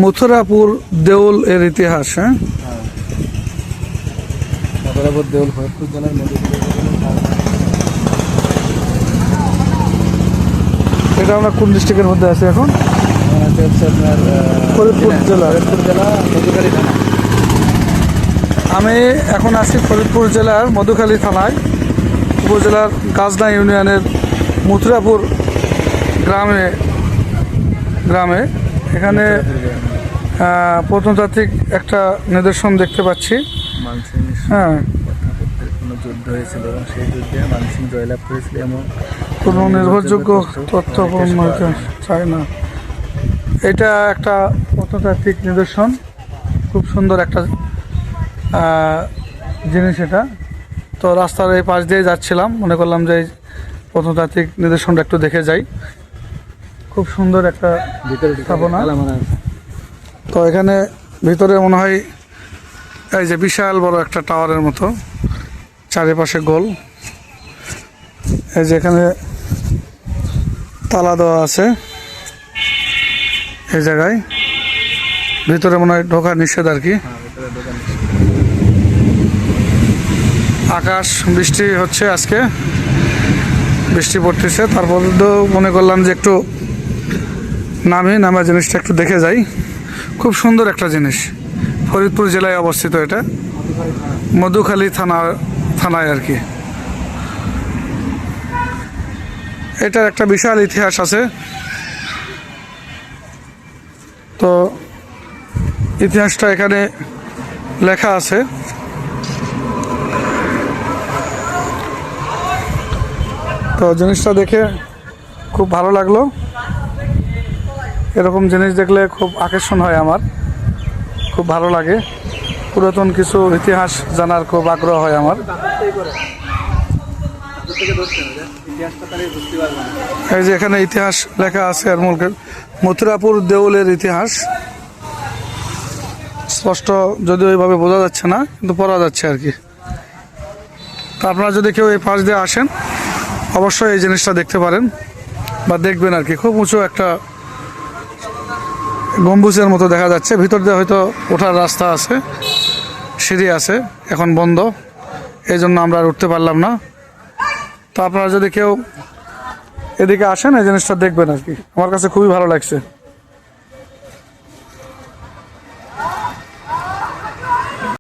মথুরাপুর দেউল এর ইতিহাস। হ্যাঁ, মথুরাপুর দেউল ফরিদপুর জেলার এটা আমরা কোন ডিস্ট্রিক্টের মধ্যে আছি এখন? আপনার ফরিদপুর জেলা। মধুখালী থানা। আমি এখন আছি ফরিদপুর জেলার মধুখালী থানায়, উপজেলার গাজনা ইউনিয়নের মথুরাপুর গ্রামে এখানে প্রত্নতাত্ত্বিক একটা নিদর্শন দেখতে পাচ্ছি। হ্যাঁ, কোনো যুদ্ধ হয়েছিল এবং সেই যুদ্ধে মানসিং জয়লাভ করেছিল এবং কোনো নির্ভরযোগ্য তথ্য হতে চায় না। এটা একটা প্রত্নতাত্ত্বিক নিদর্শন, খুব সুন্দর একটা জিনিস এটা। তো রাস্তার এই পাশ দিয়ে যাচ্ছিলাম, মনে করলাম যে এই প্রত্নতাত্ত্বিক নিদর্শনটা একটু দেখে যাই। খুব সুন্দর একটা স্থাপনা। তো এখানে ভিতরে মনে হয় এই যে বিশাল বড় একটা টাওয়ারের মতো, চারিপাশে গোল। এই যে এখানে তালা দেওয়া আছে এই জায়গায়, ভিতরে মনে হয় ঢোকা নিষেধ আর কি। আকাশ বৃষ্টি হচ্ছে, আজকে বৃষ্টি পড়তেছে, তারপর তো মনে করলাম যে একটু নামা জিনিসটা একটু দেখে যাই। খুব সুন্দর একটা জিনিস, ফরিদপুর জেলায় অবস্থিত, এটা মধুখালী থানায় আর কি। এটার একটা বিশাল ইতিহাস আছে। তো ইতিহাসটা এখানে লেখা আছে। তো জিনিসটা দেখে খুব ভালো লাগলো। এরকম জিনিস দেখলে খুব আকর্ষণ হয় আমার, খুব ভালো লাগে। পুরাতন কিছু ইতিহাস জানার খুব আগ্রহ হয় আমার। এই যে এখানে ইতিহাস লেখা আছে, আর মথুরাপুর দেউলের ইতিহাস স্পষ্ট যদিও ওইভাবে বোঝা যাচ্ছে না, কিন্তু পড়া যাচ্ছে আর কি। তা আপনারা যদি কেউ এই পাশ দিয়ে আসেন, অবশ্যই এই জিনিসটা দেখতে পারেন বা দেখবেন আর কি। খুব উঁচু একটা গম্বুজের মতো দেখা যাচ্ছে, ভিতর দিয়ে হয়তো ওঠার রাস্তা আছে, সিঁড়ি আছে, এখন বন্ধ, এই জন্য আমরা আর উঠতে পারলাম না। তো আপনারা যদি কেউ এদিকে আসেন, এই জিনিসটা দেখবেন আর কি। আমার কাছে খুবই ভালো লাগছে।